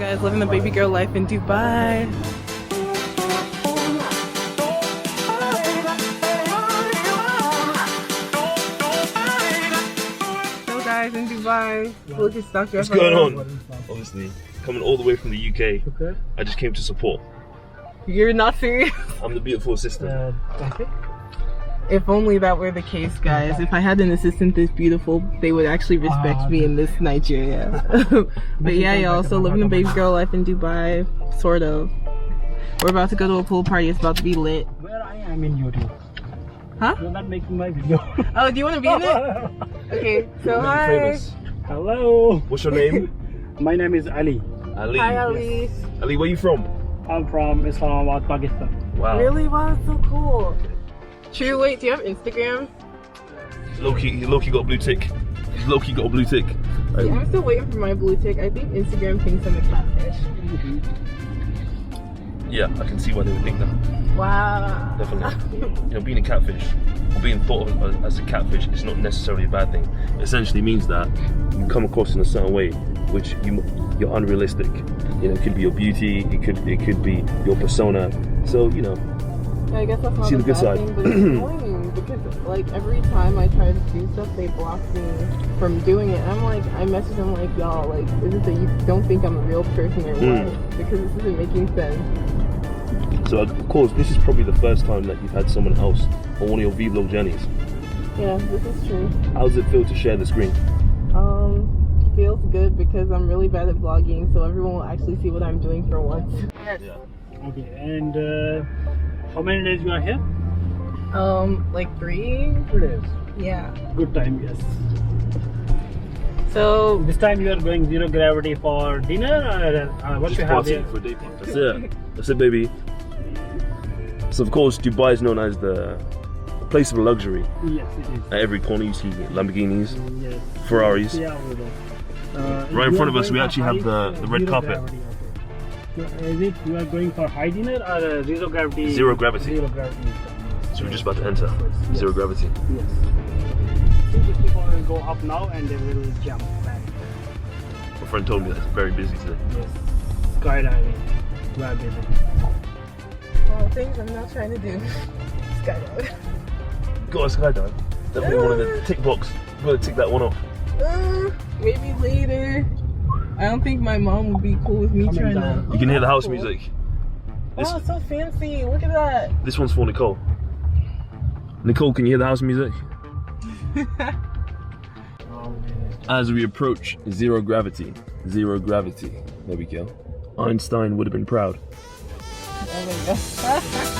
guys, living the baby girl life in Dubai. So guys, in Dubai, look at Dr. What's going on? Obviously, coming all the way from the UK. Okay. I just came to support. You're not serious? I'm the beautiful assistant. Okay. If only that were the case, guys. If I had an assistant this beautiful, they would actually respect me in this Nigeria. But yeah, y'all, so living the baby girl life in Dubai, sort of. We're about to go to a pool party. It's about to be lit. Where I am in YouTube. Huh? You're not making my video. Oh, do you want to be in it? Okay, so hi. Famous. Hello. What's your name? My name is Ali. Ali. Hi, Ali. Yes. Ali, where are you from? I'm from Islamabad, Pakistan. Wow. Really? Wow, that's so cool. True, wait, do you have Instagram? He low-key got a blue tick. He's low-key got a blue tick. Yeah, I'm still waiting for my blue tick. I think Instagram thinks I'm a catfish. Yeah, I can see why they would think that. Wow. Definitely. You know, being a catfish, or being thought of as a catfish, is not necessarily a bad thing. It essentially means that you come across in a certain way, which you're unrealistic. You know, it could be your beauty, it could be your persona. So, you know, I guess that's not see a the good bad side. thing, but it's annoying because like every time I try to do stuff, they block me from doing it. I'm like, I message them like, y'all, like, is it that you don't think I'm a real person or what? Because this isn't making sense. So of course, this is probably the first time that you've had someone else on one of your vlog journeys. Yeah, this is true. How does it feel to share the screen? Feels good because I'm really bad at vlogging, so everyone will actually see what I'm doing for once. Yes. Yeah. Okay, and how many days you are here? Like 3? 2 days. Yeah. Good time, yes. So this time you are going zero gravity for dinner, or what Just you have here? for a day party. That's it. That's it, baby. So of course, Dubai is known as the place of luxury. Yes, it is. At every corner you see Lamborghinis, Yes. Ferraris. Yeah, over there. Right in You front are of us, we going actually for have the high, red zero carpet. gravity, okay. So is it you are going for high dinner or zero gravity? Zero gravity. Zero gravity. So we're just about to enter. Yes. Zero gravity. Yes. So these people will go up now and they will jump back. My friend told me that it's very busy today. Yes. Skydiving. Very busy. well, things I'm not trying to do. Skydive. Got a skydive. Definitely one of the tick box. We've got to tick that one off. Maybe later. I don't think my mom would be cool with me trying to. You can hear the house music. Oh, it's so fancy. Look at that. This one's for Nicole. Nicole, can you hear the house music? As we approach zero gravity, there we go. Einstein would have been proud. There we go.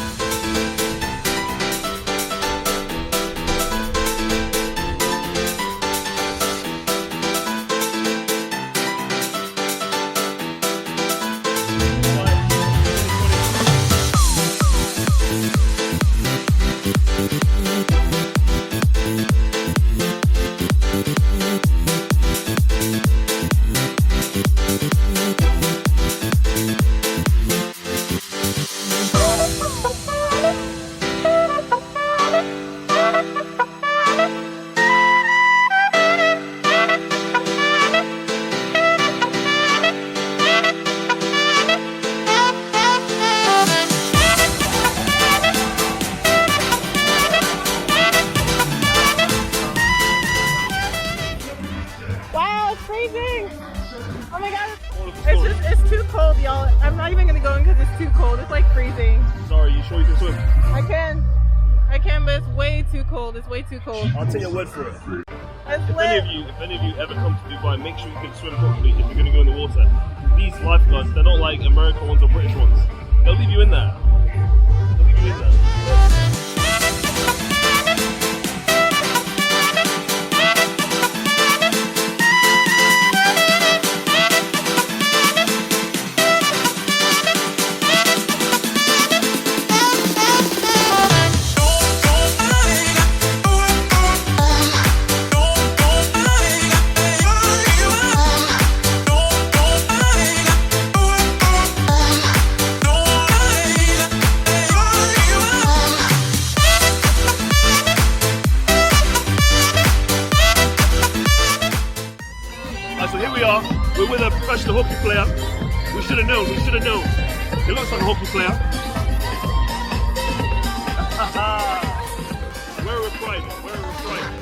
It's too cold, y'all. I'm not even gonna go in because it's too cold. It's like freezing. Sorry, you sure you can swim? I can, but it's way too cold. It's way too cold. I'll take your word for it. If any of you ever come to Dubai, make sure you can swim properly if you're gonna go in the water. These lifeguards, they're not like American ones or British ones. They'll leave you in there. They'll leave you in there. hockey player. We should have known. We should have known. He looks like a hockey player. Where are we private? Where are we private?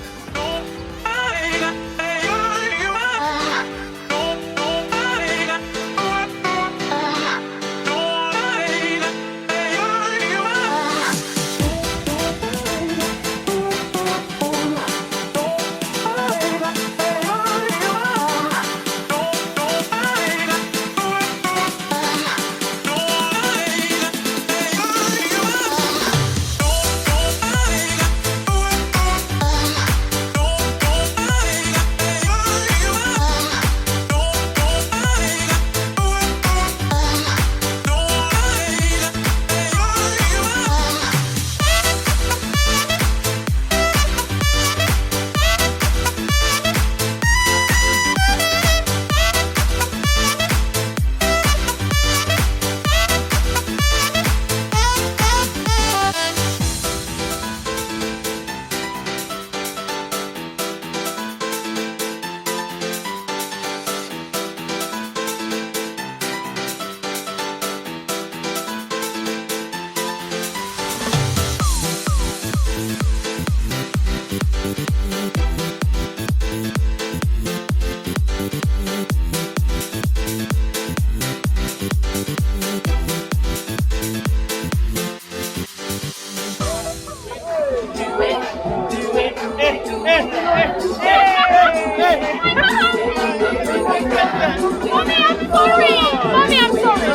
Mommy, I'm sorry.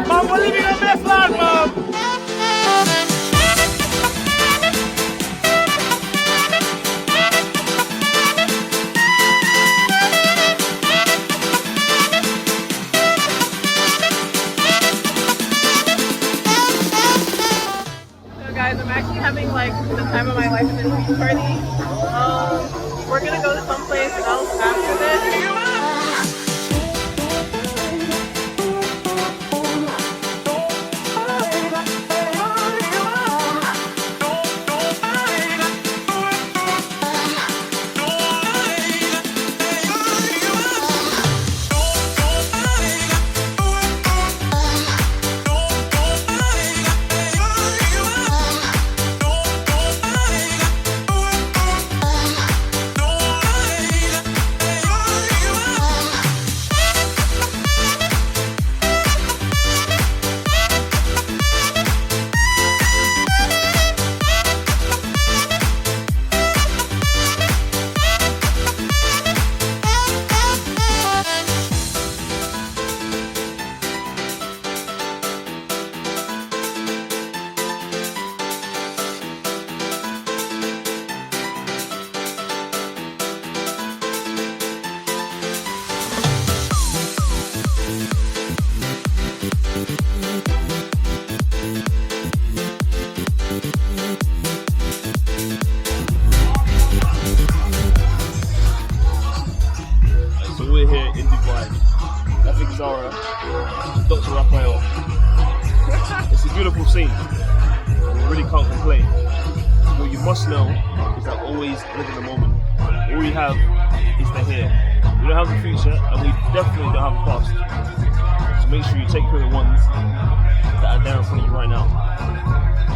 Mom, we're living our best life, Mom. So guys, I'm actually having like the time of my life in this beach party. We're gonna go to someplace else after this. We're here in Dubai. EfikZara, Dr. Raphael. It's a beautiful scene. We really can't complain. What you must know is that always live in the moment. All you have is the here. We don't have the future, and we definitely don't have the past. So make sure you take care of the ones that are there in front of you right now,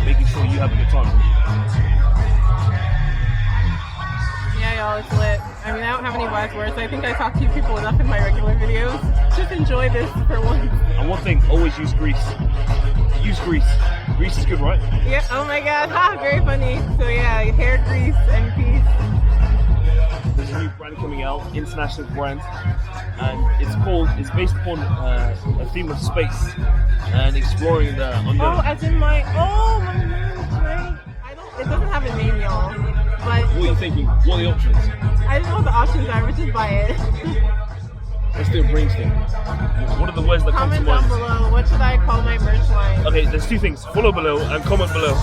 making sure you have a good time. Yeah, y'all, it's lit. I mean, I don't have any wise words. I think I talk to you people enough in my regular videos. Just enjoy this for once. And one thing, always use grease. Use grease. Grease is good, right? Yeah, oh my god, ha, very funny. So yeah, hair grease and peace. There's a new brand coming out, international brand, and it's based upon a theme of space and exploring the unknown. Oh, as in my nose, right? It doesn't have a name, y'all. But What are you thinking? What are the options? I don't know what the options are, but just buy it. Let's do a brainstorm. What are the words that come to Comment mind? down below, what should I call my merch line? Okay, there's two things. Follow below and comment below.